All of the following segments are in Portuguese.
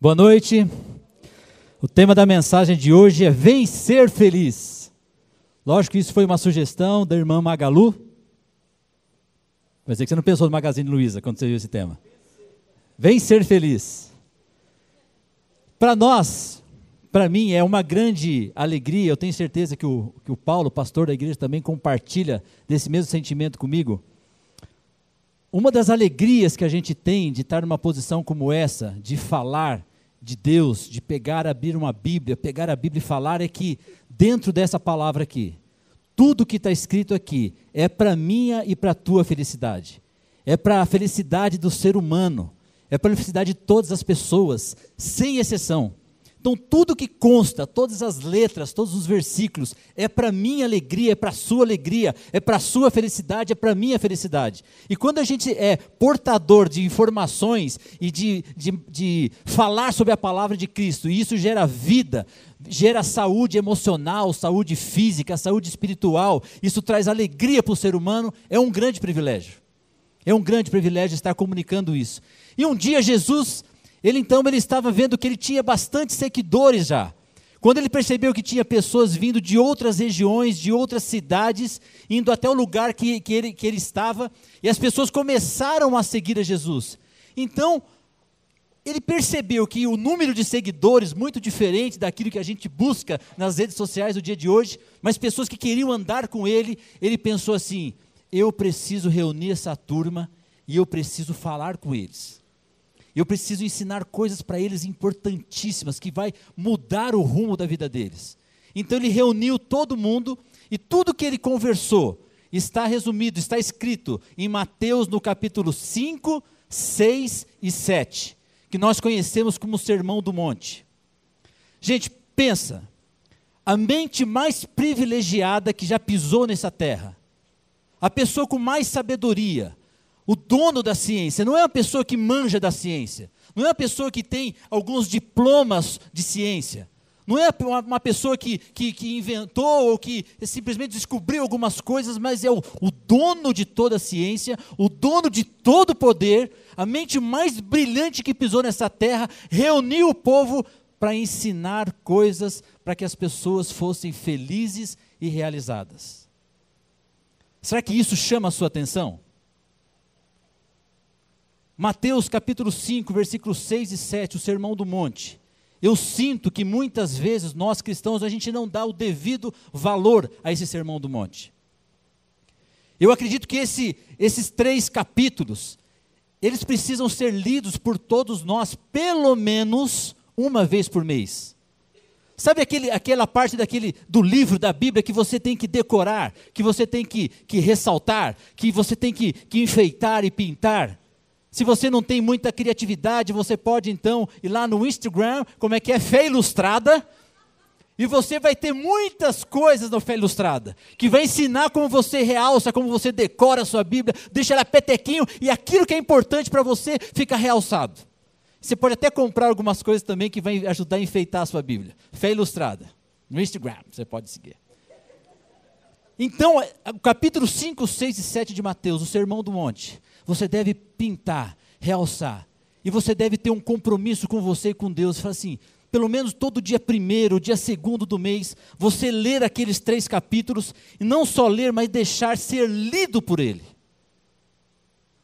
Boa noite. O tema da mensagem de hoje é Vem Ser Feliz. Lógico que isso foi uma sugestão da irmã Magalu. Vai dizer que você não pensou no Magazine Luiza quando você viu esse tema. Vem Ser Feliz. Para nós, para mim, é uma grande alegria. Eu tenho certeza que o Paulo, pastor da igreja, também compartilha desse mesmo sentimento comigo. Uma das alegrias que a gente tem de estar numa posição como essa, de falar de Deus, de abrir uma Bíblia, pegar a Bíblia e falar, é que dentro dessa palavra aqui, tudo que está escrito aqui é para minha e para a tua felicidade. É para a felicidade do ser humano, é para a felicidade de todas as pessoas, sem exceção. Então tudo que consta, todas as letras, todos os versículos, é para minha alegria, é para a sua alegria, é para a sua felicidade, é para a minha felicidade. E quando a gente é portador de informações e de falar sobre a palavra de Cristo, e isso gera vida, gera saúde emocional, saúde física, saúde espiritual, isso traz alegria para o ser humano, é um grande privilégio. É um grande privilégio estar comunicando isso. E um dia Jesus... Ele estava vendo que ele tinha bastante seguidores já. Quando ele percebeu que tinha pessoas vindo de outras regiões, de outras cidades, indo até o lugar que ele estava, e as pessoas começaram a seguir a Jesus. Então, ele percebeu que o número de seguidores, muito diferente daquilo que a gente busca nas redes sociais no dia de hoje, mas pessoas que queriam andar com ele, ele pensou assim, eu preciso reunir essa turma e eu preciso falar com eles. Eu preciso ensinar coisas para eles importantíssimas, que vai mudar o rumo da vida deles. Então ele reuniu todo mundo, e tudo que ele conversou, está resumido, está escrito em Mateus no capítulo 5, 6 e 7, que nós conhecemos como o Sermão do Monte. Gente, pensa, a mente mais privilegiada que já pisou nessa terra, a pessoa com mais sabedoria, o dono da ciência, não é uma pessoa que manja da ciência, não é uma pessoa que tem alguns diplomas de ciência, não é uma pessoa que inventou ou que simplesmente descobriu algumas coisas, mas é o dono de toda a ciência, o dono de todo o poder, a mente mais brilhante que pisou nessa terra, reuniu o povo para ensinar coisas para que as pessoas fossem felizes e realizadas. Será que isso chama a sua atenção? Mateus capítulo 5, versículos 6 e 7, o Sermão do Monte. Eu sinto que muitas vezes nós cristãos, a gente não dá o devido valor a esse Sermão do Monte. Eu acredito que esses 3 capítulos, eles precisam ser lidos por todos nós, pelo menos uma vez por mês. Sabe aquela parte do livro da Bíblia que você tem que decorar, que você tem que ressaltar, que você tem que enfeitar e pintar? Se você não tem muita criatividade, você pode então ir lá no Instagram, Fé Ilustrada, e você vai ter muitas coisas no Fé Ilustrada, que vai ensinar como você realça, como você decora a sua Bíblia, deixa ela petequinho, e aquilo que é importante para você fica realçado. Você pode até comprar algumas coisas também que vai ajudar a enfeitar a sua Bíblia. Fé Ilustrada, no Instagram, você pode seguir. Então, o capítulo 5, 6 e 7 de Mateus, o Sermão do Monte, você deve pintar, realçar, e você deve ter um compromisso com você e com Deus, falar assim, pelo menos todo dia 1º, dia 2º do mês, você ler aqueles 3 capítulos, e não só ler, mas deixar ser lido por ele.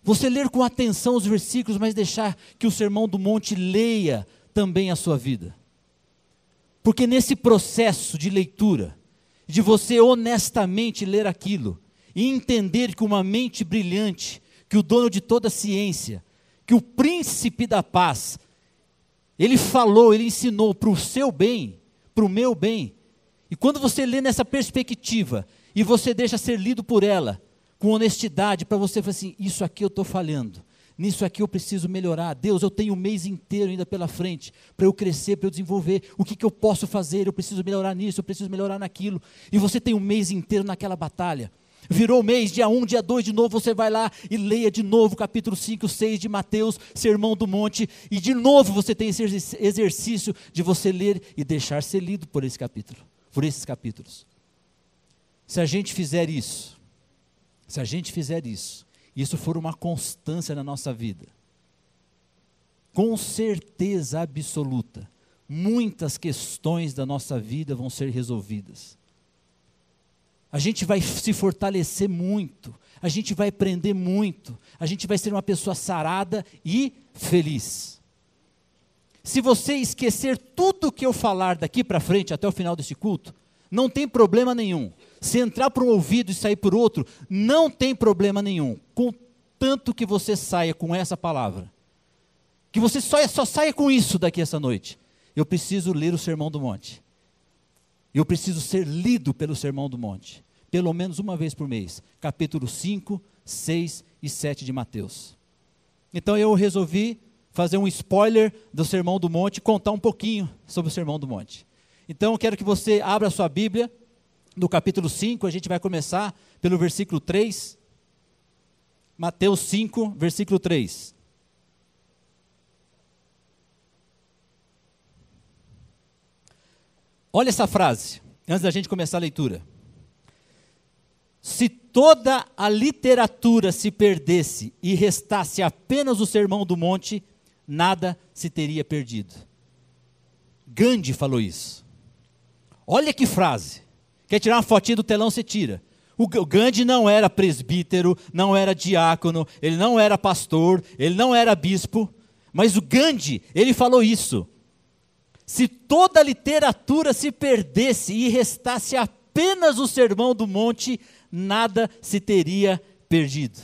Você ler com atenção os versículos, mas deixar que o Sermão do Monte leia também a sua vida. Porque nesse processo de leitura, de você honestamente ler aquilo, e entender que uma mente brilhante, que o dono de toda a ciência, que o príncipe da paz, ele falou, ele ensinou para o seu bem, para o meu bem. E quando você lê nessa perspectiva, e você deixa ser lido por ela, com honestidade, para você falar assim, isso aqui eu estou falhando, nisso aqui eu preciso melhorar. Deus, eu tenho um mês inteiro ainda pela frente, para eu crescer, para eu desenvolver, o que eu posso fazer, eu preciso melhorar nisso, eu preciso melhorar naquilo. E você tem um mês inteiro naquela batalha. Virou mês, dia 1, dia 2, de novo você vai lá e leia de novo capítulo 5, 6 de Mateus, Sermão do Monte, e de novo você tem esse exercício de você ler e deixar ser lido por esses capítulos. Se a gente fizer isso, isso for uma constância na nossa vida, com certeza absoluta, muitas questões da nossa vida vão ser resolvidas. A gente vai se fortalecer muito, a gente vai aprender muito, a gente vai ser uma pessoa sarada e feliz. Se você esquecer tudo que eu falar daqui para frente, até o final desse culto, não tem problema nenhum. Se entrar por um ouvido e sair por outro, não tem problema nenhum, contanto que você saia com essa palavra. Que você só saia com isso daqui essa noite. Eu preciso ler o Sermão do Monte. Eu preciso ser lido pelo Sermão do Monte. Pelo menos uma vez por mês. Capítulo 5, 6 e 7 de Mateus. Então eu resolvi fazer um spoiler do Sermão do Monte, contar um pouquinho sobre o Sermão do Monte. Então eu quero que você abra a sua Bíblia, no capítulo 5, a gente vai começar pelo versículo 3. Mateus 5, versículo 3. Olha essa frase, antes da gente começar a leitura. Se toda a literatura se perdesse e restasse apenas o Sermão do Monte, nada se teria perdido. Gandhi falou isso. Olha que frase. Quer tirar uma fotinha do telão, você tira. O Gandhi não era presbítero, não era diácono, ele não era pastor, ele não era bispo, mas o Gandhi, ele falou isso. Se toda a literatura se perdesse e restasse apenas o Sermão do Monte, nada se teria perdido.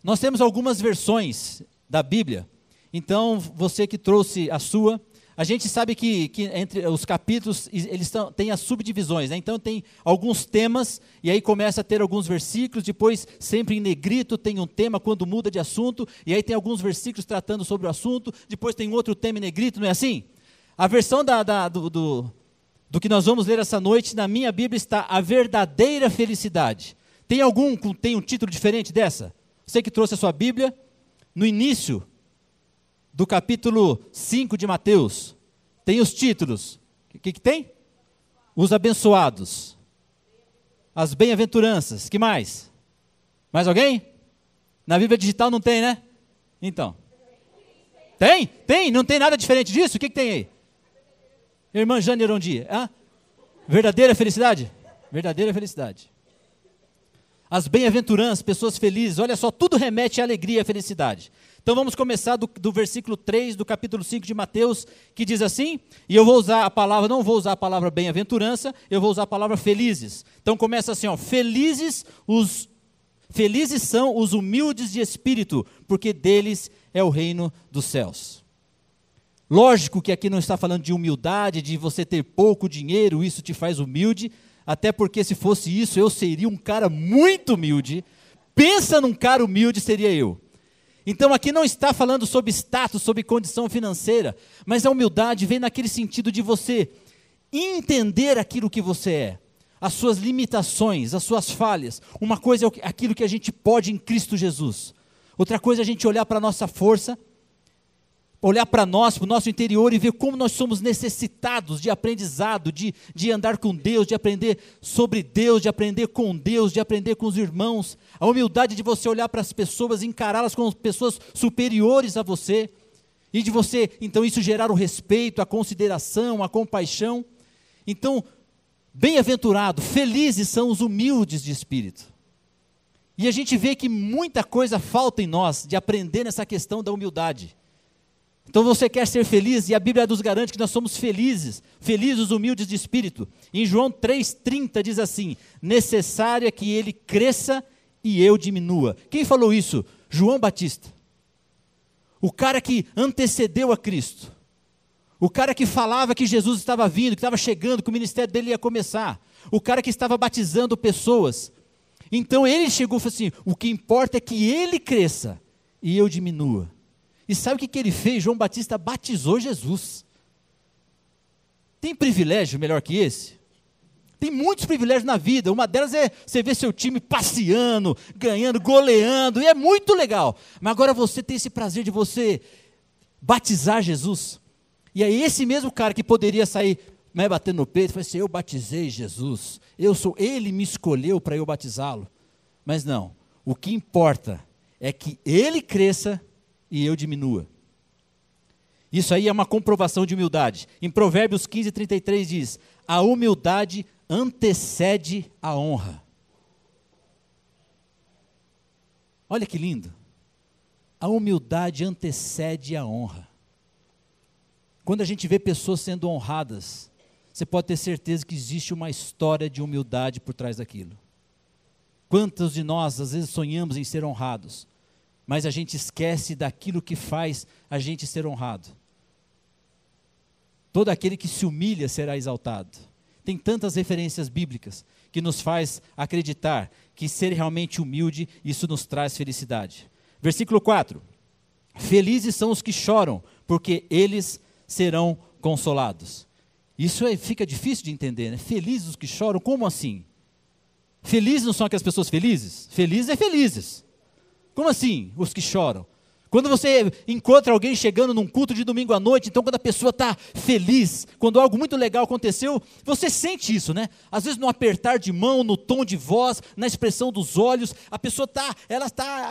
Nós temos algumas versões da Bíblia, então você que trouxe a sua, a gente sabe que entre os capítulos, eles têm as subdivisões, né? Então tem alguns temas, e aí começa a ter alguns versículos, depois sempre em negrito tem um tema quando muda de assunto, e aí tem alguns versículos tratando sobre o assunto, depois tem outro tema em negrito, não é assim? A versão do que nós vamos ler essa noite, na minha Bíblia está a verdadeira felicidade. Tem algum que tem um título diferente dessa? Você que trouxe a sua Bíblia, no início do capítulo 5 de Mateus, tem os títulos. O que tem? Os abençoados. As bem-aventuranças. Que mais? Mais alguém? Na Bíblia digital não tem, né? Então. Tem? Tem? Não tem nada diferente disso? O que tem aí? Irmã Jane Erondi. Ah? Verdadeira felicidade? Verdadeira felicidade. As bem-aventuranças, pessoas felizes, olha só, tudo remete à alegria e à felicidade. Então vamos começar do versículo 3 do capítulo 5 de Mateus, que diz assim, e eu vou usar a palavra, não vou usar a palavra bem-aventurança, eu vou usar a palavra felizes. Então começa assim, ó, felizes são os humildes de espírito, porque deles é o reino dos céus. Lógico que aqui não está falando de humildade, de você ter pouco dinheiro, isso te faz humilde, até porque se fosse isso, eu seria um cara muito humilde. Pensa num cara humilde, seria eu. Então aqui não está falando sobre status, sobre condição financeira, mas a humildade vem naquele sentido de você entender aquilo que você é, as suas limitações, as suas falhas. Uma coisa é aquilo que a gente pode em Cristo Jesus. Outra coisa é a gente olhar para a nossa força, olhar para nós, para o nosso interior e ver como nós somos necessitados de aprendizado, de andar com Deus, de aprender sobre Deus, de aprender com Deus, de aprender com os irmãos. A humildade de você olhar para as pessoas, encará-las como pessoas superiores a você, e de você, então, isso gerar o respeito, a consideração, a compaixão. Então, bem-aventurado, felizes são os humildes de espírito. E a gente vê que muita coisa falta em nós de aprender nessa questão da humildade. Então você quer ser feliz, e a Bíblia nos garante que nós somos felizes, felizes os humildes de espírito. Em João 3,30 diz assim, necessário é que ele cresça e eu diminua. Quem falou isso? João Batista. O cara que antecedeu a Cristo. O cara que falava que Jesus estava vindo, que estava chegando, que o ministério dele ia começar. O cara que estava batizando pessoas. Então ele chegou e falou assim, o que importa é que ele cresça e eu diminua. E sabe o que ele fez? João Batista batizou Jesus. Tem privilégio melhor que esse? Tem muitos privilégios na vida. Uma delas é você ver seu time passeando, ganhando, goleando, e é muito legal. Mas agora você tem esse prazer de você batizar Jesus. E é esse mesmo cara que poderia sair batendo no peito e falar assim, eu batizei Jesus, ele me escolheu para eu batizá-lo. Mas não, o que importa é que ele cresça e eu diminua. Isso aí é uma comprovação de humildade. Em Provérbios 15:33 diz: a humildade antecede a honra. Olha que lindo. A humildade antecede a honra. Quando a gente vê pessoas sendo honradas, você pode ter certeza que existe uma história de humildade por trás daquilo. Quantos de nós às vezes sonhamos em ser honrados, mas a gente esquece daquilo que faz a gente ser honrado. Todo aquele que se humilha será exaltado. Tem tantas referências bíblicas que nos faz acreditar que ser realmente humilde, isso nos traz felicidade. Versículo 4. Felizes são os que choram, porque eles serão consolados. Isso fica difícil de entender, né? Felizes os que choram, como assim? Felizes não são aquelas pessoas felizes? Felizes é felizes. Como assim, os que choram? Quando você encontra alguém chegando num culto de domingo à noite, então quando a pessoa está feliz, quando algo muito legal aconteceu, você sente isso, né? Às vezes no apertar de mão, no tom de voz, na expressão dos olhos, a pessoa está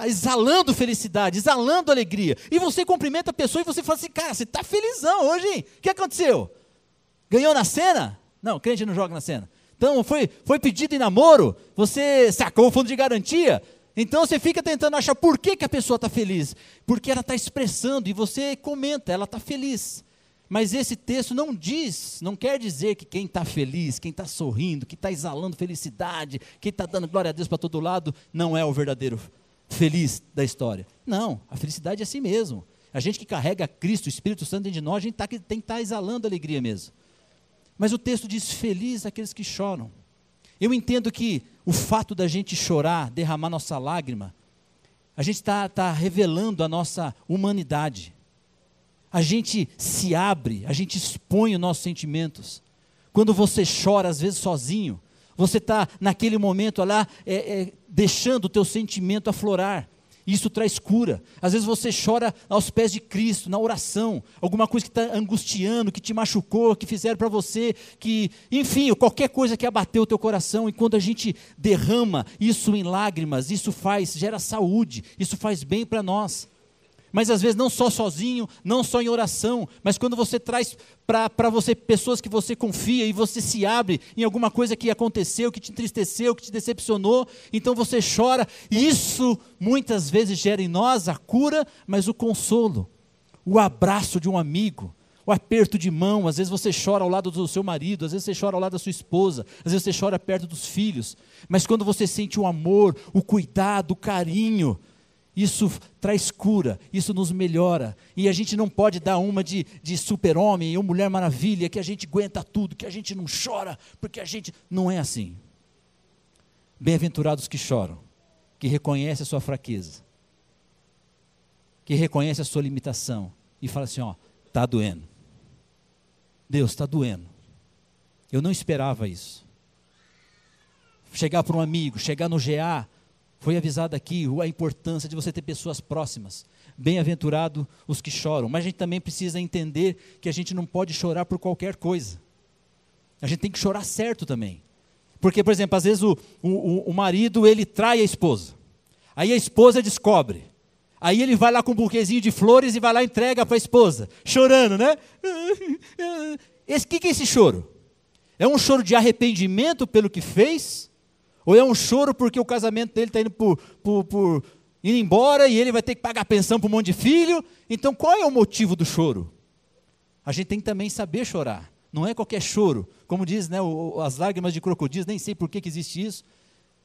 exalando felicidade, exalando alegria. E você cumprimenta a pessoa e você fala assim, cara, você está felizão hoje, hein? O que aconteceu? Ganhou na cena? Não, crente não joga na cena. Então foi pedido em namoro, você sacou o fundo de garantia. Então você fica tentando achar por que a pessoa está feliz. Porque ela está expressando e você comenta, ela está feliz. Mas esse texto não quer dizer que quem está feliz, quem está sorrindo, que está exalando felicidade, quem está dando glória a Deus para todo lado, não é o verdadeiro feliz da história. Não, a felicidade é assim mesmo. A gente que carrega Cristo, o Espírito Santo dentro de nós, a gente tem que estar exalando alegria mesmo. Mas o texto diz, feliz aqueles que choram. Eu entendo que o fato da gente chorar, derramar nossa lágrima, a gente está revelando a nossa humanidade. A gente se abre, a gente expõe os nossos sentimentos. Quando você chora, às vezes sozinho, você está naquele momento lá, deixando o teu sentimento aflorar. Isso traz cura. Às vezes você chora aos pés de Cristo, na oração, alguma coisa que está angustiando, que te machucou, que fizeram para você, enfim, qualquer coisa que abateu o teu coração, e quando a gente derrama isso em lágrimas, isso gera saúde, isso faz bem para nós. Mas às vezes não só sozinho, não só em oração, mas quando você traz para você pessoas que você confia e você se abre em alguma coisa que aconteceu, que te entristeceu, que te decepcionou, então você chora, e isso muitas vezes gera em nós a cura, mas o consolo, o abraço de um amigo, o aperto de mão. Às vezes você chora ao lado do seu marido, às vezes você chora ao lado da sua esposa, às vezes você chora perto dos filhos, mas quando você sente o amor, o cuidado, o carinho, isso traz cura, isso nos melhora. E a gente não pode dar uma de super-homem ou mulher maravilha, que a gente aguenta tudo, que a gente não chora, porque a gente não é assim. Bem-aventurados que choram, que reconhecem a sua fraqueza, que reconhecem a sua limitação, e fala assim, está doendo. Deus, está doendo. Eu não esperava isso. Chegar para um amigo, chegar no GA, foi avisado aqui a importância de você ter pessoas próximas. Bem-aventurado os que choram. Mas a gente também precisa entender que a gente não pode chorar por qualquer coisa. A gente tem que chorar certo também. Porque, por exemplo, às vezes o marido, ele trai a esposa. Aí a esposa descobre. Aí ele vai lá com um buquezinho de flores e vai lá e entrega para a esposa. Chorando, né? O que é esse choro? É um choro de arrependimento pelo que fez? Ou é um choro porque o casamento dele está indo indo embora e ele vai ter que pagar pensão para um monte de filho? Então qual é o motivo do choro? A gente tem que também saber chorar. Não é qualquer choro. Como diz, né, as lágrimas de crocodilos, nem sei por que existe isso.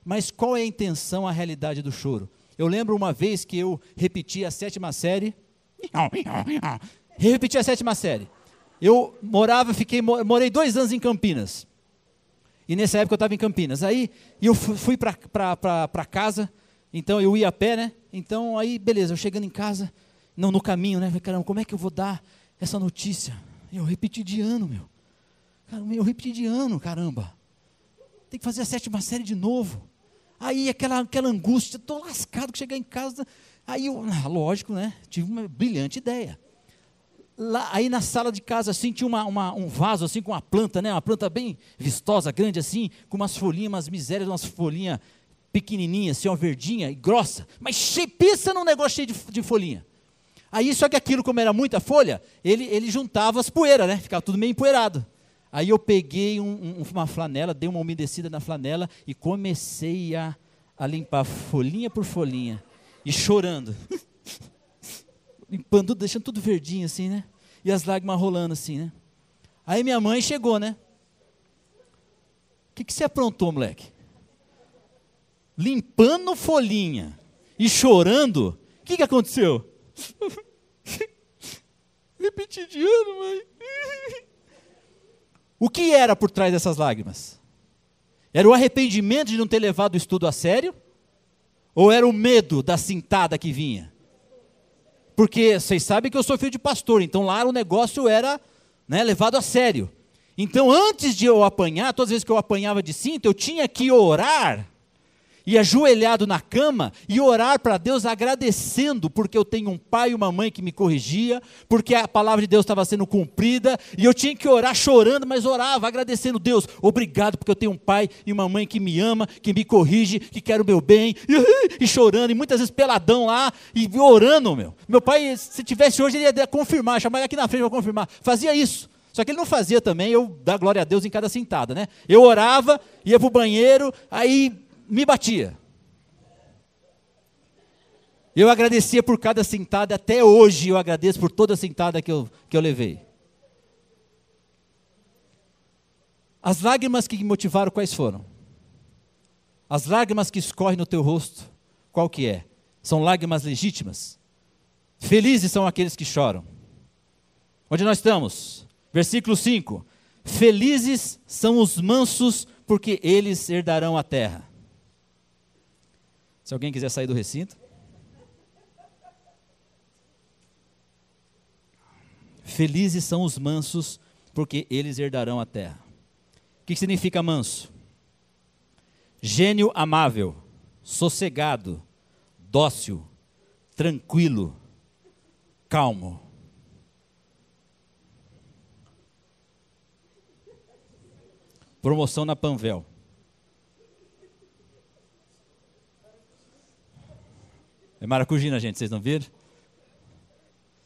Mas qual é a intenção, a realidade do choro? Eu lembro uma vez que eu repeti a 7ª série. Repeti a 7ª série. Eu morei 2 anos em Campinas. E nessa época eu estava em Campinas. Aí eu fui para casa, então eu ia a pé, né? Então aí, beleza, eu chegando em casa, no caminho, né? Falei, caramba, como é que eu vou dar essa notícia? Eu repeti de ano, meu. Caramba, eu repeti de ano, caramba. Tem que fazer a 7ª série de novo. Aí aquela angústia, estou lascado que chegar em casa. Aí eu, lógico, né? Tive uma brilhante ideia. Lá, aí na sala de casa assim tinha um vaso assim com uma planta, né? Uma planta bem vistosa, grande assim, com umas folhinhas, umas misérias, umas folhinhas pequenininhas, assim, uma verdinha e grossa, mas pensa num negócio cheio de folhinha. Aí, só que aquilo, como era muita folha, ele juntava as poeiras, né? Ficava tudo meio empoeirado. Aí eu peguei uma flanela, dei uma umedecida na flanela e comecei a limpar folhinha por folhinha. E chorando. Limpando, deixando tudo verdinho assim, né? E as lágrimas rolando assim, né? Aí minha mãe chegou, né? O que você aprontou, moleque? Limpando folhinha e chorando, o que aconteceu? Repeti de ano, mãe. O que era por trás dessas lágrimas? Era o arrependimento de não ter levado o estudo a sério? Ou era o medo da cintada que vinha? Porque vocês sabem que eu sou filho de pastor, então lá o negócio era, né, levado a sério. Então antes de eu apanhar, todas as vezes que eu apanhava de cinto, eu tinha que orar, e ajoelhado na cama, e orar para Deus agradecendo, porque eu tenho um pai e uma mãe que me corrigia, porque a palavra de Deus estava sendo cumprida, e eu tinha que orar chorando, mas orava, agradecendo Deus, obrigado porque eu tenho um pai e uma mãe que me ama, que me corrige, que quer o meu bem, e chorando, e muitas vezes peladão lá, e orando, meu pai, se tivesse hoje, ele ia confirmar, chamar ele aqui na frente para confirmar, fazia isso. Só que ele não fazia também, eu dar glória a Deus em cada sentada, né? Eu orava, ia para o banheiro, aí me batia. Eu agradecia por cada sentada, até hoje eu agradeço por toda sentada que eu levei. As lágrimas que me motivaram, quais foram? As lágrimas que escorrem no teu rosto, qual que é? São lágrimas legítimas? Felizes são aqueles que choram. Onde nós estamos? Versículo 5. Felizes são os mansos, porque eles herdarão a terra. Se alguém quiser sair do recinto. Felizes são os mansos, porque eles herdarão a terra. O que significa manso? Gênio amável, sossegado, dócil, tranquilo, calmo. Promoção na Panvel. É maracujina, gente, vocês não viram?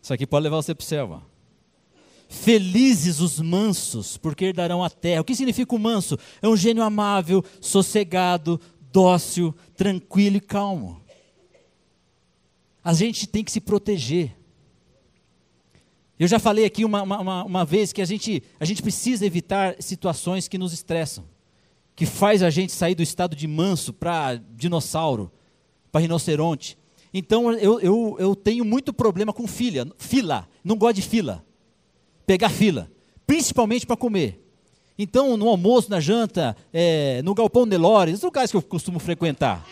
Isso aqui pode levar você para o céu. Ó. Felizes os mansos, porque herdarão a terra. O que significa o manso? É um gênio amável, sossegado, dócil, tranquilo e calmo. A gente tem que se proteger. Eu já falei aqui uma vez que a gente precisa evitar situações que nos estressam, que faz a gente sair do estado de manso para dinossauro, para rinoceronte. Então eu tenho muito problema com fila, não gosto de fila, pegar fila, principalmente para comer. Então no almoço, na janta, no Galpão Nelore, os lugares que eu costumo frequentar,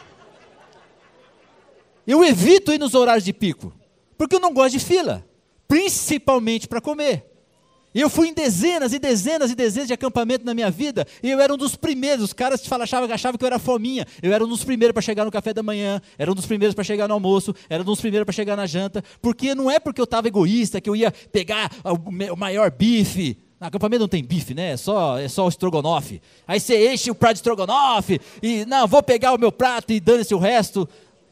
eu evito ir nos horários de pico, porque eu não gosto de fila, principalmente para comer. Eu fui em dezenas e dezenas e dezenas de acampamento na minha vida, e eu era um dos primeiros. Os caras achavam que eu era fominha. Eu era um dos primeiros para chegar no café da manhã, era um dos primeiros para chegar no almoço, era um dos primeiros para chegar na janta, porque não é porque eu estava egoísta, que eu ia pegar o maior bife. No acampamento não tem bife, né? É só o estrogonofe. Aí você enche o prato de estrogonofe, e não, vou pegar o meu prato e dane-se o resto.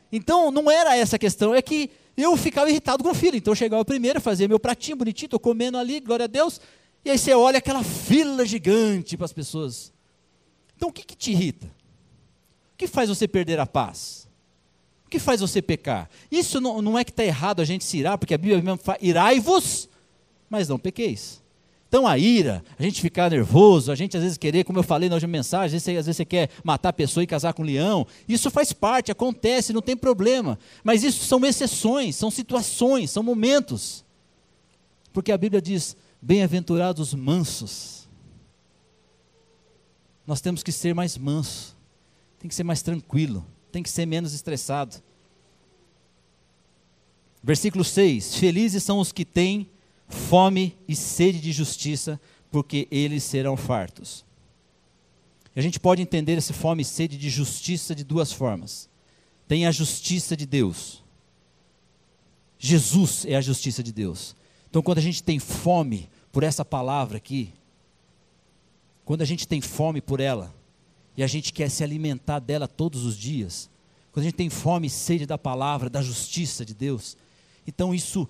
Então não era essa a questão, é que eu ficava irritado com o filho, então eu chegava primeiro, fazia meu pratinho bonitinho, estou comendo ali, glória a Deus, e aí você olha aquela fila gigante para as pessoas. Então o que te irrita? O que faz você perder a paz? O que faz você pecar? Isso não é que está errado a gente se irar, porque a Bíblia mesmo fala, irai-vos, mas não pequeis. Então a ira, a gente ficar nervoso, a gente às vezes querer, como eu falei na última mensagem, às vezes você quer matar a pessoa e casar com um leão, isso faz parte, acontece, não tem problema, mas isso são exceções, são situações, são momentos, porque a Bíblia diz, bem-aventurados os mansos, nós temos que ser mais manso, tem que ser mais tranquilo, tem que ser menos estressado. Versículo 6, felizes são os que têm fome e sede de justiça, porque eles serão fartos. A gente pode entender essa fome e sede de justiça de duas formas. Tem a justiça de Deus. Jesus é a justiça de Deus. Então quando a gente tem fome por essa palavra aqui, quando a gente tem fome por ela, e a gente quer se alimentar dela todos os dias, quando a gente tem fome e sede da palavra, da justiça de Deus, Então isso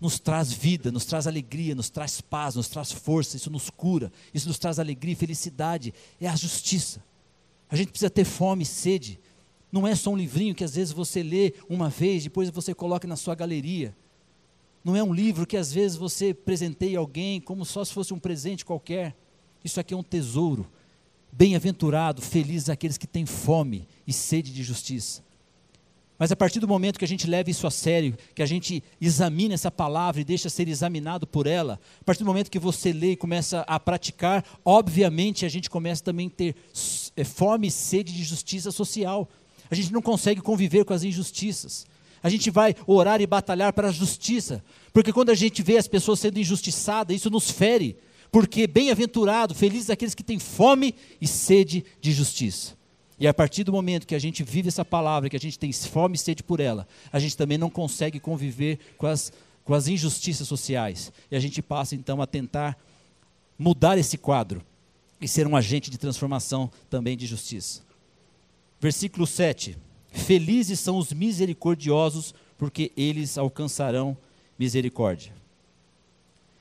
nos traz vida, nos traz alegria, nos traz paz, nos traz força, isso nos cura, isso nos traz alegria e felicidade, é a justiça. A gente precisa ter fome e sede, não é só um livrinho que às vezes você lê uma vez, depois você coloca na sua galeria. Não é um livro que às vezes você presenteia alguém como só se fosse um presente qualquer. Isso aqui é um tesouro. Bem-aventurado, felizes aqueles que têm fome e sede de justiça. Mas a partir do momento que a gente leva isso a sério, que a gente examina essa palavra e deixa ser examinado por ela, a partir do momento que você lê e começa a praticar, obviamente a gente começa também a ter fome e sede de justiça social. A gente não consegue conviver com as injustiças. A gente vai orar e batalhar para a justiça, porque quando a gente vê as pessoas sendo injustiçadas, isso nos fere, porque bem-aventurado, felizes aqueles que têm fome e sede de justiça. E a partir do momento que a gente vive essa palavra, que a gente tem fome e sede por ela, a gente também não consegue conviver com as injustiças sociais. E a gente passa então a tentar mudar esse quadro e ser um agente de transformação também de justiça. Versículo 7. Felizes são os misericordiosos, porque eles alcançarão misericórdia.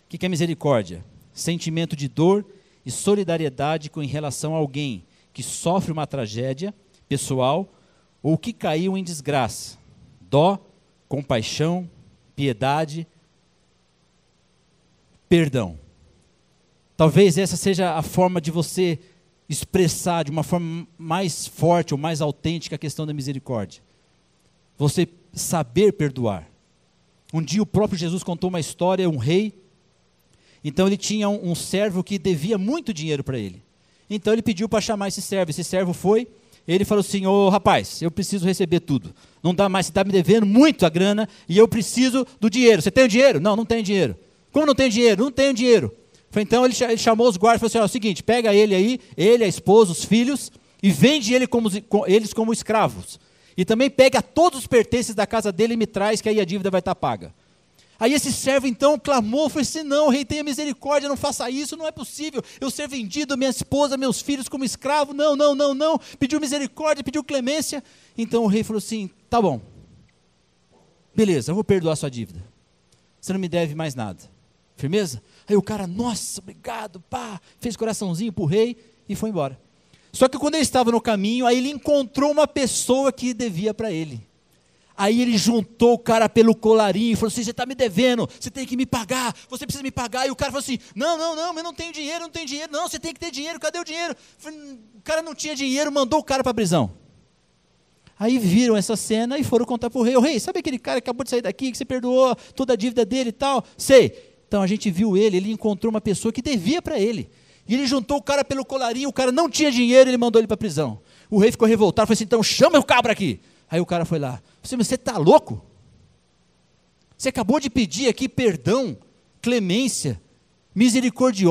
O que é misericórdia? Sentimento de dor e solidariedade em relação a alguém que sofre uma tragédia pessoal ou que caiu em desgraça. Dó, compaixão, piedade, perdão. Talvez essa seja a forma de você expressar de uma forma mais forte ou mais autêntica a questão da misericórdia. Você saber perdoar. Um dia o próprio Jesus contou uma história, um rei, então ele tinha um servo que devia muito dinheiro para ele. Então ele pediu para chamar esse servo foi, ele falou assim, ô rapaz, eu preciso receber tudo, não dá mais, você está me devendo muito a grana, e eu preciso do dinheiro, você tem o dinheiro? Não, não tenho dinheiro. Como não tem dinheiro? Não tenho dinheiro. Então ele chamou os guardas e falou assim, ó, é o seguinte, pega ele aí, ele, a esposa, os filhos, e vende eles como escravos. E também pega todos os pertences da casa dele e me traz, que aí a dívida vai estar paga. Aí esse servo então clamou, falou assim, não, rei, tenha misericórdia, não faça isso, não é possível, eu ser vendido, minha esposa, meus filhos como escravo, não, pediu misericórdia, pediu clemência. Então o rei falou assim, tá bom, beleza, eu vou perdoar a sua dívida, você não me deve mais nada, firmeza? Aí o cara, nossa, obrigado, pá, fez coraçãozinho para o rei e foi embora. Só que quando ele estava no caminho, aí ele encontrou uma pessoa que devia para ele. Aí ele juntou o cara pelo colarinho e falou assim, você está me devendo, você tem que me pagar, você precisa me pagar. E o cara falou assim, não, eu não tenho dinheiro, não, você tem que ter dinheiro, cadê o dinheiro? O cara não tinha dinheiro, mandou o cara para a prisão. Aí viram essa cena e foram contar para o rei, o rei, sabe aquele cara que acabou de sair daqui, que você perdoou toda a dívida dele e tal? Sei. Então a gente viu ele encontrou uma pessoa que devia para ele. E ele juntou o cara pelo colarinho, o cara não tinha dinheiro, ele mandou ele para a prisão. O rei ficou revoltado, falou assim, então chama o cabra aqui. Aí o cara foi lá, você está louco? Você acabou de pedir aqui perdão, clemência, misericórdia,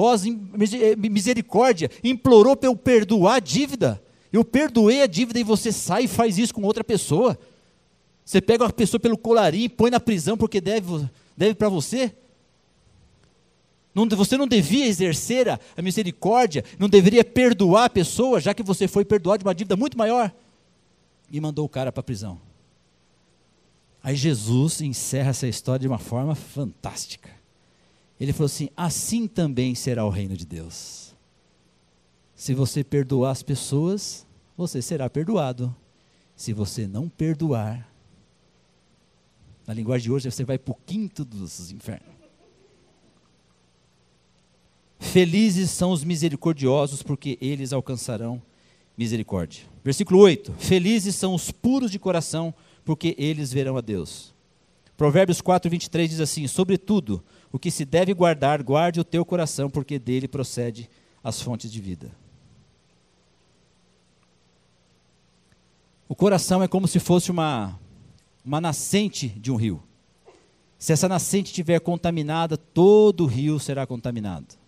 implorou para eu perdoar a dívida. Eu perdoei a dívida e você sai e faz isso com outra pessoa. Você pega uma pessoa pelo colarinho e põe na prisão porque deve para você. Você não devia exercer a misericórdia, não deveria perdoar a pessoa, já que você foi perdoado de uma dívida muito maior. E mandou o cara para a prisão. Aí Jesus encerra essa história de uma forma fantástica. Ele falou assim, assim também será o reino de Deus. Se você perdoar as pessoas, você será perdoado. Se você não perdoar, na linguagem de hoje, você vai para o quinto dos infernos. Felizes são os misericordiosos, porque eles alcançarão misericórdia. Versículo 8. Felizes são os puros de coração, porque eles verão a Deus. Provérbios 4, 23 diz assim, sobretudo, o que se deve guardar, guarde o teu coração, porque dele procede as fontes de vida. O coração é como se fosse uma nascente de um rio. Se essa nascente estiver contaminada, todo o rio será contaminado.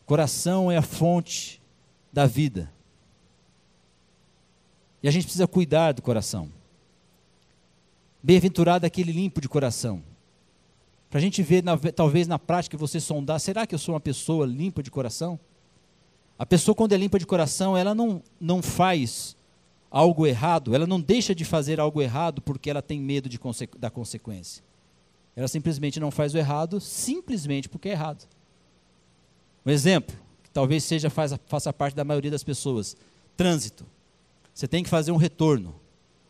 O coração é a fonte da vida. E a gente precisa cuidar do coração. Bem-aventurado aquele limpo de coração. Para a gente ver, talvez na prática, você sondar, será que eu sou uma pessoa limpa de coração? A pessoa, quando é limpa de coração, ela não faz algo errado, ela não deixa de fazer algo errado porque ela tem medo da consequência. Ela simplesmente não faz o errado, simplesmente porque é errado. Um exemplo, que talvez faça parte da maioria das pessoas. Trânsito. Você tem que fazer um retorno.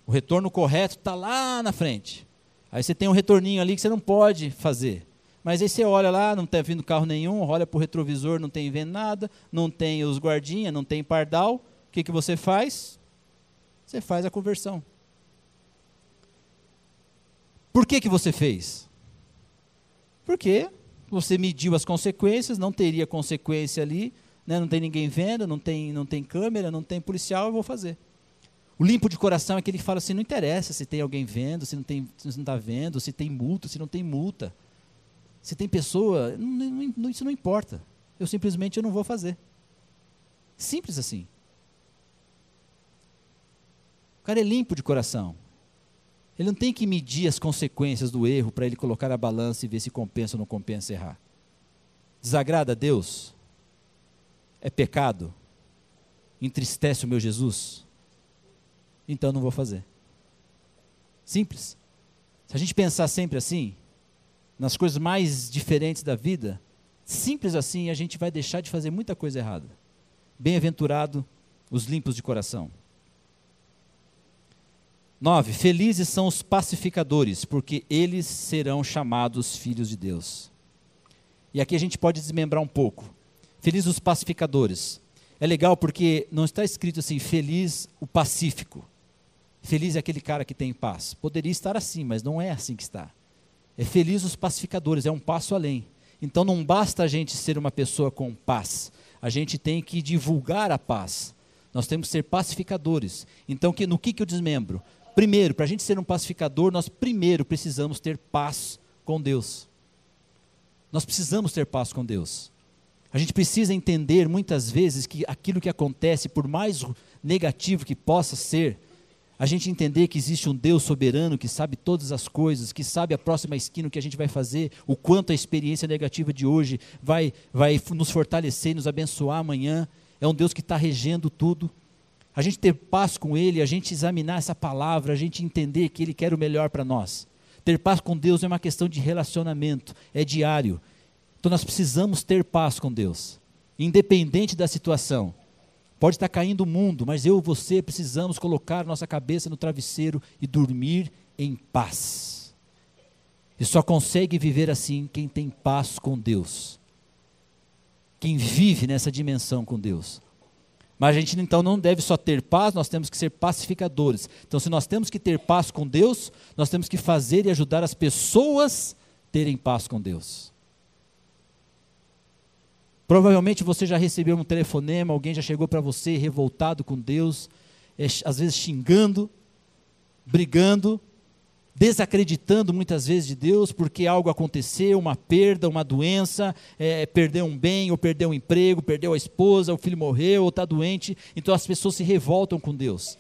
O retorno correto está lá na frente. Aí você tem um retorninho ali que você não pode fazer. Mas aí você olha lá, não está vindo carro nenhum, olha para o retrovisor, não tem vendo nada, não tem os guardinhas, não tem pardal. O que você faz? Você faz a conversão. Por que você fez? Porque você mediu as consequências, não teria consequência ali, né? Não tem ninguém vendo, não tem câmera, não tem policial, eu vou fazer. O limpo de coração é aquele que fala assim, não interessa se tem alguém vendo, se não está vendo, se tem multa, se não tem multa. Se tem pessoa, isso não importa. Eu simplesmente não vou fazer. Simples assim. O cara é limpo de coração. Ele não tem que medir as consequências do erro para ele colocar na balança e ver se compensa ou não compensa errar. Desagrada a Deus? É pecado? Entristece o meu Jesus? Então eu não vou fazer. Simples. Se a gente pensar sempre assim, nas coisas mais diferentes da vida, simples assim, a gente vai deixar de fazer muita coisa errada. Bem-aventurado os limpos de coração. 9. Felizes são os pacificadores, porque eles serão chamados filhos de Deus. E aqui a gente pode desmembrar um pouco. Felizes os pacificadores. É legal porque não está escrito assim, feliz o pacífico. Feliz é aquele cara que tem paz. Poderia estar assim, mas não é assim que está. É feliz os pacificadores, é um passo além. Então não basta a gente ser uma pessoa com paz. A gente tem que divulgar a paz. Nós temos que ser pacificadores. Então no que eu desmembro? Primeiro, para a gente ser um pacificador, nós primeiro precisamos ter paz com Deus. Nós precisamos ter paz com Deus. A gente precisa entender muitas vezes que aquilo que acontece, por mais negativo que possa ser, a gente entender que existe um Deus soberano que sabe todas as coisas, que sabe a próxima esquina, o que a gente vai fazer, o quanto a experiência negativa de hoje vai nos fortalecer e nos abençoar amanhã. É um Deus que está regendo tudo. A gente ter paz com Ele, a gente examinar essa palavra, a gente entender que Ele quer o melhor para nós. Ter paz com Deus é uma questão de relacionamento, é diário. Então nós precisamos ter paz com Deus, independente da situação. Pode estar caindo o mundo, mas eu e você precisamos colocar nossa cabeça no travesseiro e dormir em paz. E só consegue viver assim quem tem paz com Deus. Quem vive nessa dimensão com Deus. Mas a gente então não deve só ter paz, nós temos que ser pacificadores. Então se nós temos que ter paz com Deus, nós temos que fazer e ajudar as pessoas a terem paz com Deus. Provavelmente você já recebeu um telefonema, alguém já chegou para você revoltado com Deus, às vezes xingando, brigando, desacreditando muitas vezes de Deus, porque algo aconteceu, uma perda, uma doença, perdeu um bem, ou perdeu um emprego, perdeu a esposa, o filho morreu, ou está doente, então as pessoas se revoltam com Deus.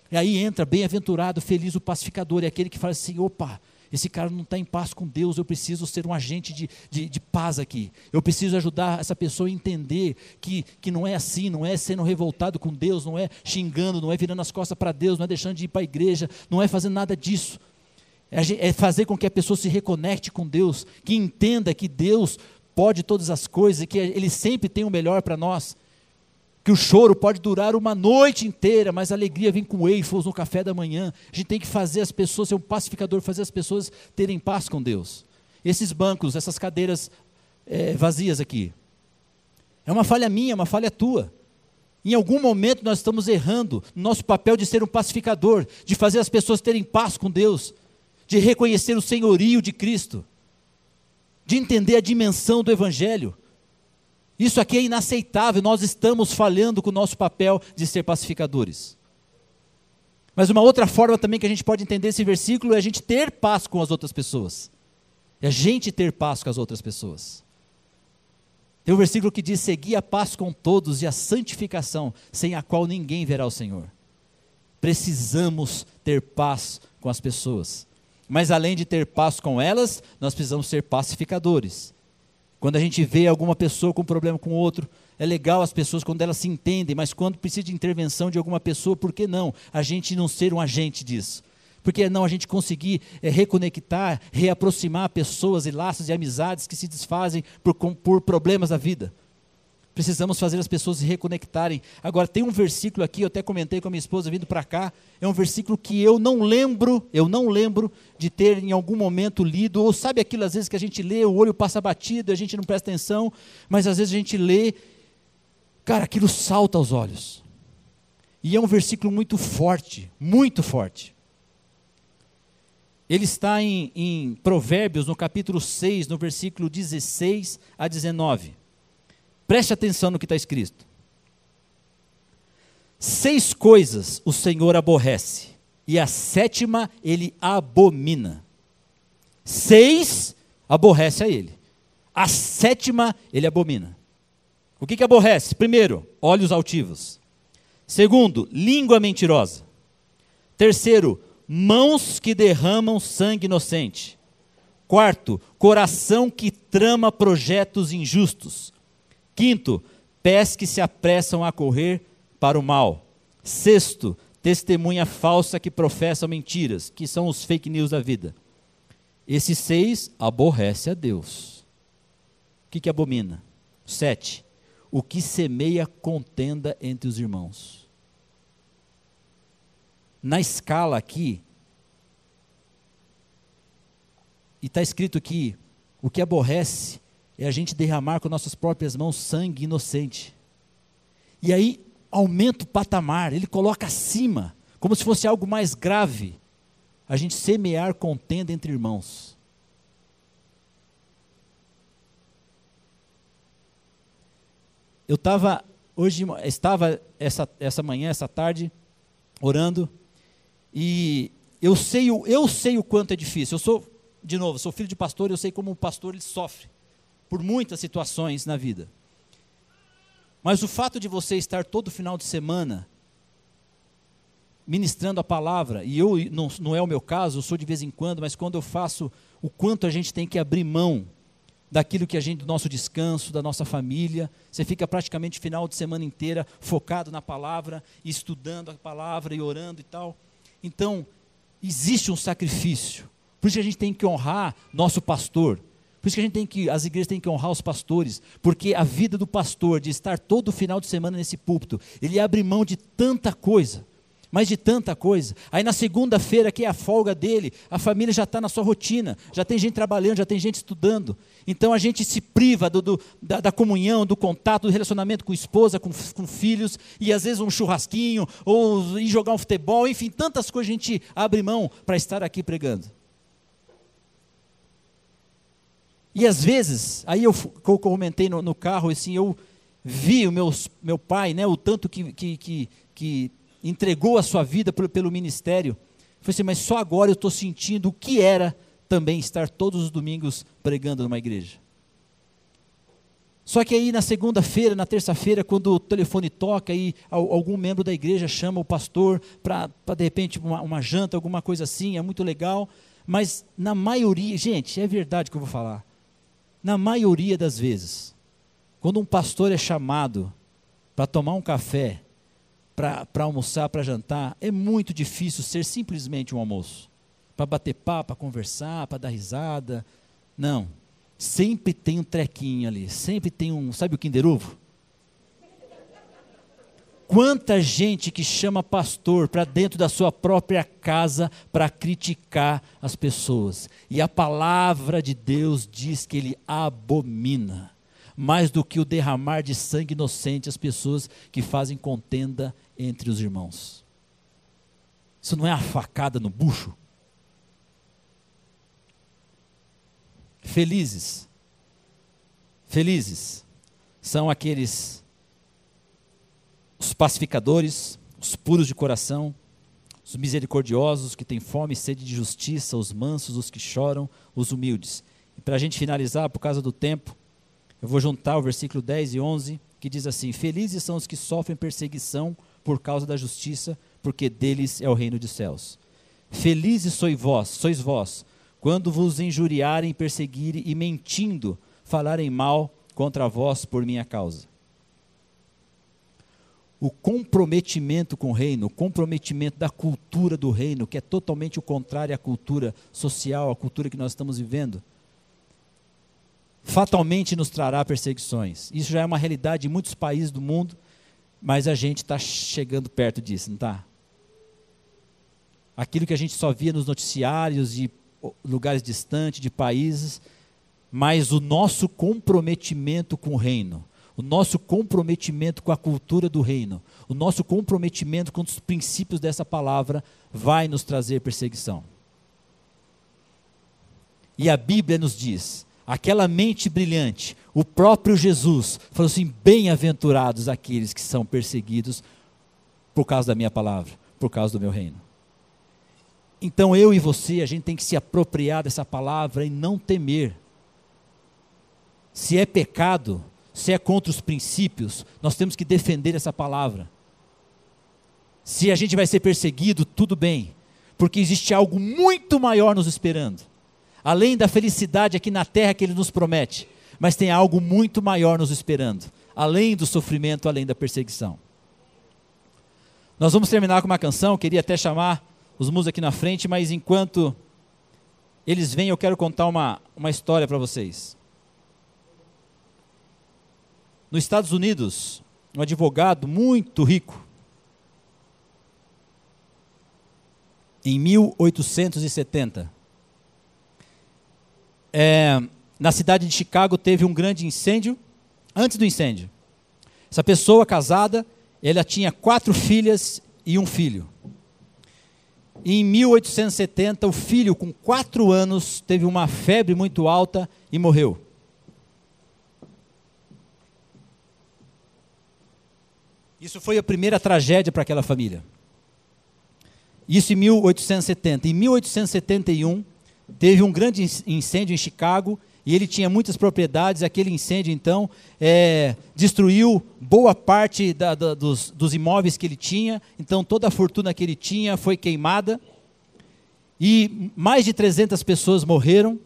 E aí entra, bem-aventurado, feliz o pacificador, é aquele que fala assim, opa, esse cara não está em paz com Deus, eu preciso ser um agente de paz aqui. Eu preciso ajudar essa pessoa a entender que não é assim, não é sendo revoltado com Deus, não é xingando, não é virando as costas para Deus, não é deixando de ir para a igreja, não é fazendo nada disso. É fazer com que a pessoa se reconecte com Deus, que entenda que Deus pode todas as coisas, que Ele sempre tem o melhor para nós. Que o choro pode durar uma noite inteira, mas a alegria vem com waffles no café da manhã. A gente tem que fazer as pessoas, ser um pacificador, fazer as pessoas terem paz com Deus. Esses bancos, essas cadeiras vazias aqui, é uma falha minha, uma falha tua. Em algum momento nós estamos errando no nosso papel de ser um pacificador, de fazer as pessoas terem paz com Deus, de reconhecer o senhorio de Cristo, de entender a dimensão do Evangelho. Isso aqui é inaceitável, nós estamos falhando com o nosso papel de ser pacificadores. Mas uma outra forma também que a gente pode entender esse versículo é a gente ter paz com as outras pessoas. É a gente ter paz com as outras pessoas. Tem um versículo que diz, segui a paz com todos e a santificação, sem a qual ninguém verá o Senhor. Precisamos ter paz com as pessoas. Mas além de ter paz com elas, nós precisamos ser pacificadores. Quando a gente vê alguma pessoa com problema com outro, é legal as pessoas quando elas se entendem, mas quando precisa de intervenção de alguma pessoa, por que não? A gente não ser um agente disso. Porque não a gente conseguir reconectar, reaproximar pessoas e laços e amizades que se desfazem por problemas da vida. Precisamos fazer as pessoas se reconectarem. Agora, tem um versículo aqui, eu até comentei com a minha esposa vindo para cá, é um versículo que eu não lembro de ter em algum momento lido, ou sabe aquilo às vezes que a gente lê, o olho passa batido, a gente não presta atenção, mas às vezes a gente lê, cara, aquilo salta aos olhos. E é um versículo muito forte, muito forte. Ele está em Provérbios, no capítulo 6, no versículo 16 a 19. Preste atenção no que está escrito. 6 coisas o Senhor aborrece, e a 7ª ele abomina. 6 aborrece a ele, a 7ª ele abomina. O que aborrece? Primeiro, olhos altivos. Segundo, língua mentirosa. Terceiro, mãos que derramam sangue inocente. Quarto, coração que trama projetos injustos. Quinto, pés que se apressam a correr para o mal. Sexto, testemunha falsa que professa mentiras, que são os fake news da vida. Esses 6 aborrece a Deus. O que abomina? 7, o que semeia contenda entre os irmãos. Na escala aqui, e está escrito aqui, o que aborrece é a gente derramar com nossas próprias mãos sangue inocente. E aí aumenta o patamar, ele coloca acima, como se fosse algo mais grave, a gente semear contenda entre irmãos. Eu estava essa manhã, essa tarde, orando, e eu sei o quanto é difícil. Sou filho de pastor, eu sei como o pastor ele sofre por muitas situações na vida. Mas o fato de você estar todo final de semana ministrando a palavra, e não é o meu caso, eu sou de vez em quando, mas quando eu faço, o quanto a gente tem que abrir mão daquilo que do nosso descanso, da nossa família, você fica praticamente o final de semana inteira focado na palavra, estudando a palavra e orando e tal. Então, existe um sacrifício, por isso que a gente tem que honrar nosso pastor, por isso que as igrejas têm que honrar os pastores, porque a vida do pastor, de estar todo final de semana nesse púlpito, ele abre mão de tanta coisa, mas de tanta coisa. Aí na segunda-feira, que é a folga dele, a família já está na sua rotina, já tem gente trabalhando, já tem gente estudando. Então a gente se priva da comunhão, do contato, do relacionamento com esposa, com filhos, e às vezes um churrasquinho, ou ir jogar um futebol, enfim, tantas coisas a gente abre mão para estar aqui pregando. E às vezes, aí eu comentei no carro, assim, eu vi o meu pai, né, o tanto que entregou a sua vida pelo ministério. Eu falei assim, mas só agora eu estou sentindo o que era também estar todos os domingos pregando numa igreja. Só que aí na segunda-feira, na terça-feira, quando o telefone toca e algum membro da igreja chama o pastor para de repente uma janta, alguma coisa assim, é muito legal, mas na maioria, gente, é verdade que eu vou falar, na maioria das vezes, quando um pastor é chamado para tomar um café, para almoçar, para jantar, é muito difícil ser simplesmente um almoço, para bater papo, para conversar, para dar risada. Não, sempre tem um trequinho ali, sempre tem sabe o Kinder Ovo? Quanta gente que chama pastor para dentro da sua própria casa para criticar as pessoas, e a palavra de Deus diz que ele abomina, mais do que o derramar de sangue inocente as pessoas que fazem contenda entre os irmãos. Isso não é a facada no bucho? Felizes são os pacificadores, os puros de coração, os misericordiosos, que têm fome e sede de justiça, os mansos, os que choram, os humildes. E para a gente finalizar, por causa do tempo, eu vou juntar o versículo 10 e 11, que diz assim: felizes são os que sofrem perseguição por causa da justiça, porque deles é o reino dos céus. Felizes sois vós, quando vos injuriarem, perseguirem e mentindo, falarem mal contra vós por minha causa. o comprometimento com o reino, o comprometimento da cultura do reino, que é totalmente o contrário à cultura social, à cultura que nós estamos vivendo, fatalmente nos trará perseguições. Isso já é uma realidade em muitos países do mundo, mas a gente está chegando perto disso, não está? Aquilo que a gente só via nos noticiários de lugares distantes, de países, mas o nosso comprometimento com o reino, o nosso comprometimento com a cultura do reino, o nosso comprometimento com os princípios dessa palavra vai nos trazer perseguição. E a Bíblia nos diz, aquela mente brilhante, o próprio Jesus falou assim: bem-aventurados aqueles que são perseguidos por causa da minha palavra, por causa do meu reino. Então eu e você, a gente tem que se apropriar dessa palavra e não temer. Se é pecado, se é contra os princípios, nós temos que defender essa palavra. Se a gente vai ser perseguido, tudo bem, porque existe algo muito maior nos esperando. Além da felicidade aqui na terra que Ele nos promete, mas tem algo muito maior nos esperando, além do sofrimento, além da perseguição. Nós vamos terminar com uma canção, queria até chamar os músicos aqui na frente, mas enquanto eles vêm, eu quero contar uma história para vocês. Nos Estados Unidos, um advogado muito rico, em 1870, na cidade de Chicago teve um grande incêndio. Antes do incêndio, essa pessoa casada, ela tinha 4 filhas e um filho. E em 1870, o filho com 4 anos teve uma febre muito alta e morreu. Isso foi a primeira tragédia para aquela família. Isso em 1870. Em 1871, teve um grande incêndio em Chicago, e ele tinha muitas propriedades. Aquele incêndio, então, destruiu boa parte dos imóveis que ele tinha. Então, toda a fortuna que ele tinha foi queimada, e mais de 300 pessoas morreram,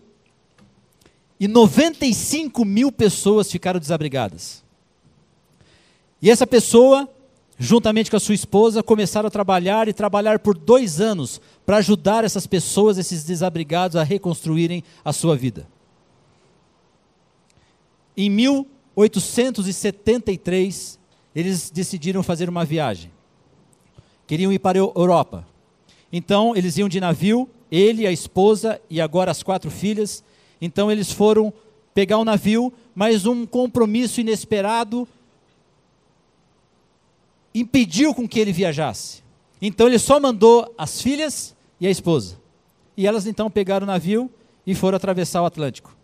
e 95 mil pessoas ficaram desabrigadas. E essa pessoa, juntamente com a sua esposa, começaram a trabalhar por 2 anos, para ajudar essas pessoas, esses desabrigados, a reconstruírem a sua vida. Em 1873, eles decidiram fazer uma viagem. Queriam ir para a Europa. Então, eles iam de navio, ele, a esposa e agora as 4 filhas. Então, eles foram pegar o navio, mas um compromisso inesperado impediu com que ele viajasse. Então, ele só mandou as filhas e a esposa. E elas, então, pegaram o navio e foram atravessar o Atlântico.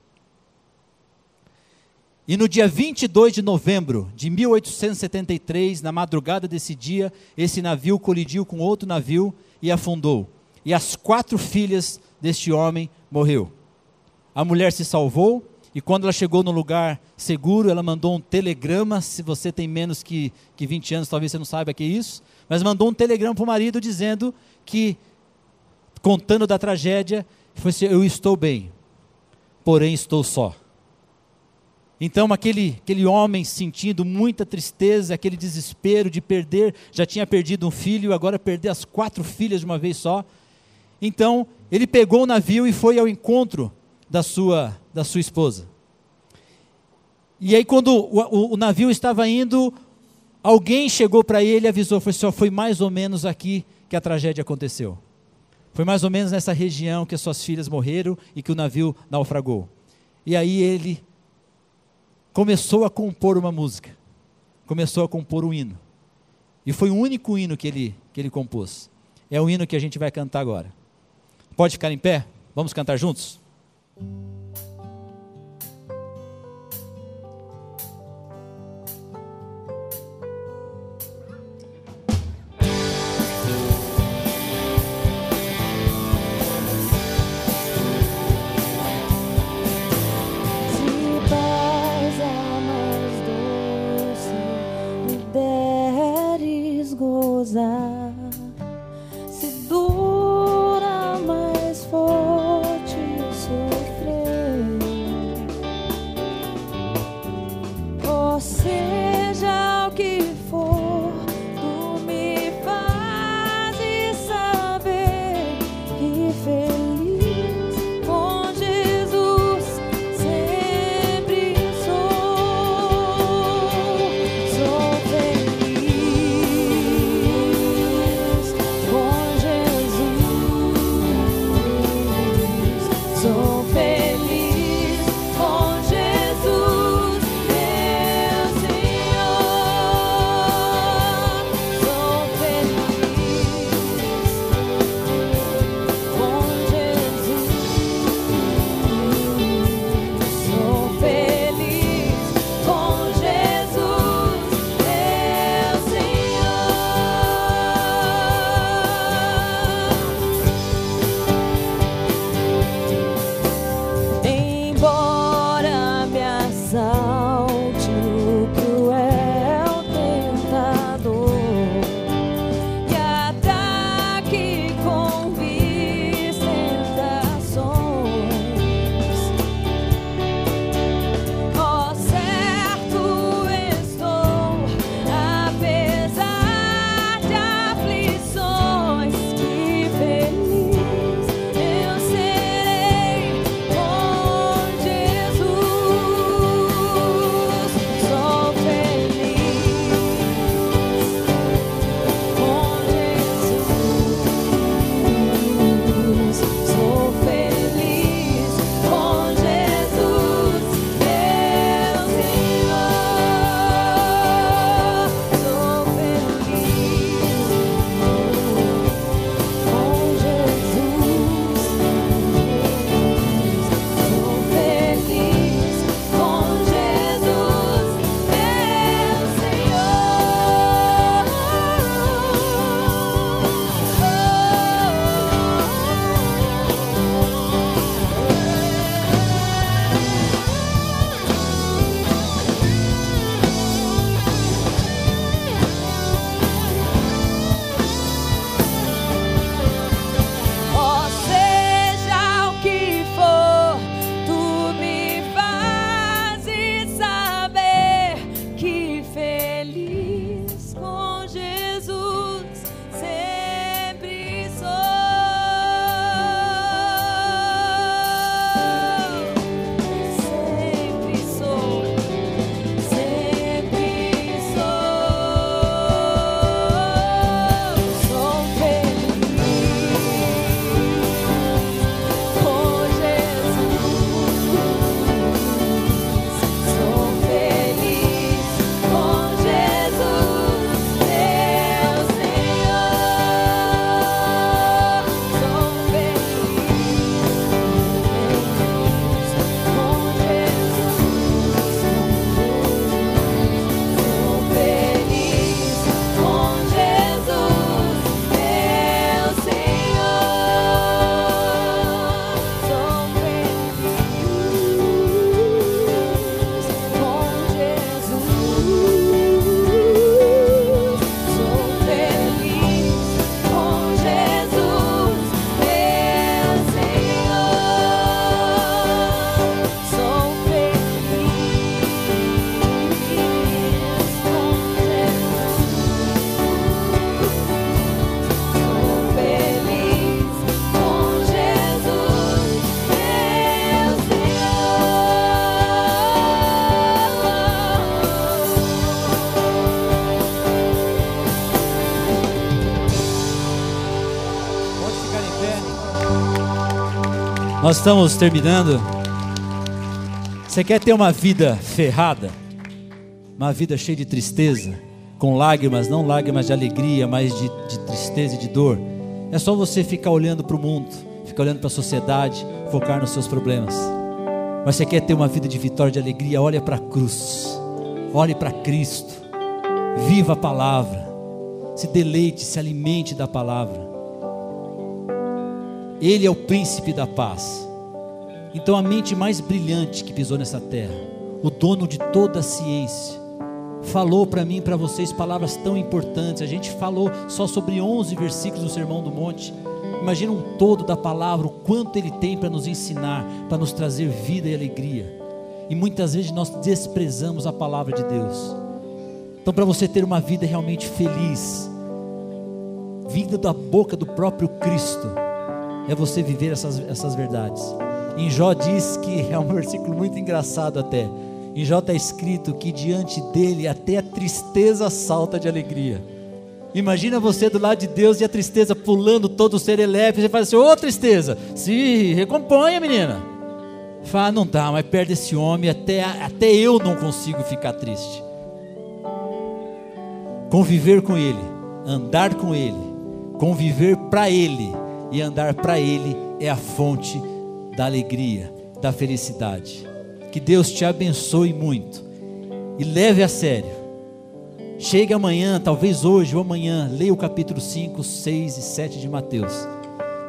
E no dia 22 de novembro de 1873, na madrugada desse dia, esse navio colidiu com outro navio e afundou. E as 4 filhas deste homem morreu. A mulher se salvou, e quando ela chegou no lugar seguro, ela mandou um telegrama. Se você tem menos que 20 anos, talvez você não saiba o que é isso, mas mandou um telegrama para o marido dizendo que, contando da tragédia, foi assim: eu estou bem, porém estou só. Então aquele homem sentindo muita tristeza, aquele desespero de perder, já tinha perdido um filho, agora perder as 4 filhas de uma vez só. Então ele pegou o navio e foi ao encontro da sua esposa. E aí quando o navio estava indo, alguém chegou para ele e avisou, foi mais ou menos aqui que a tragédia aconteceu. Foi mais ou menos nessa região que as suas filhas morreram e que o navio naufragou. E aí ele começou a compor uma música, começou a compor um hino, e foi o único hino que ele compôs. É o hino que a gente vai cantar agora. Pode ficar em pé? Vamos cantar juntos? Se dura mais forte sofrer, ou seja o que for, Nós estamos terminando. Você quer ter uma vida ferrada? Uma vida cheia de tristeza? Com lágrimas, não lágrimas de alegria, mas de tristeza e de dor? É só você ficar olhando para o mundo, ficar olhando para a sociedade, focar nos seus problemas. Mas você quer ter uma vida de vitória, de alegria? Olha para a cruz, olhe para Cristo, viva a palavra, se deleite, se alimente da palavra. Ele é o príncipe da paz. Então a mente mais brilhante que pisou nessa terra, o dono de toda a ciência, falou para mim e para vocês palavras tão importantes. A gente falou só sobre 11 versículos do Sermão do Monte. Imagina um todo da palavra, o quanto ele tem para nos ensinar, para nos trazer vida e alegria. E muitas vezes nós desprezamos a palavra de Deus. Então, para você ter uma vida realmente feliz, vinda da boca do próprio Cristo, é você viver essas verdades. Em Jó diz que, é um versículo muito engraçado até, em Jó está escrito que diante dele até a tristeza salta de alegria. Imagina você do lado de Deus e a tristeza pulando todo o serelepe. Você fala assim: ô tristeza, se recomponha, menina. Fala: não dá, mas perde esse homem, até eu não consigo ficar triste. Conviver com ele, andar com ele, conviver para ele e andar para ele é a fonte da alegria, da felicidade. Que Deus te abençoe muito e leve a sério. Chegue amanhã, talvez hoje ou amanhã, leia o capítulo 5, 6 e 7 de Mateus.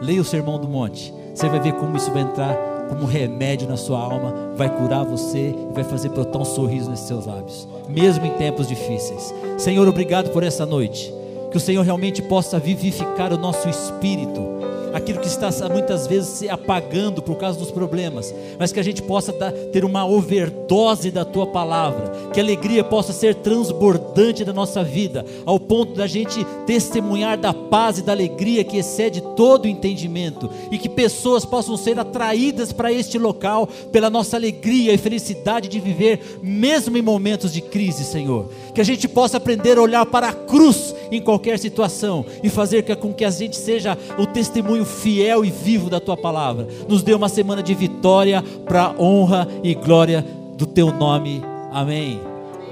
Leia o Sermão do Monte. Você vai ver como isso vai entrar como um remédio na sua alma, vai curar você e vai fazer brotar um sorriso nesses seus lábios, mesmo em tempos difíceis. Senhor, obrigado por essa noite. Que o Senhor realmente possa vivificar o nosso espírito, aquilo que está muitas vezes se apagando por causa dos problemas, mas que a gente possa ter uma overdose da Tua palavra, que a alegria possa ser transbordante da nossa vida, ao ponto da gente testemunhar da paz e da alegria que excede todo o entendimento, e que pessoas possam ser atraídas para este local, pela nossa alegria e felicidade de viver, mesmo em momentos de crise, Senhor. Que a gente possa aprender a olhar para a cruz em qualquer situação, e fazer com que a gente seja o testemunho fiel e vivo da Tua palavra. Nos dê uma semana de vitória, para honra e glória do Teu nome. Amém.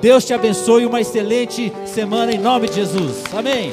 Deus te abençoe, uma excelente semana em nome de Jesus. Amém.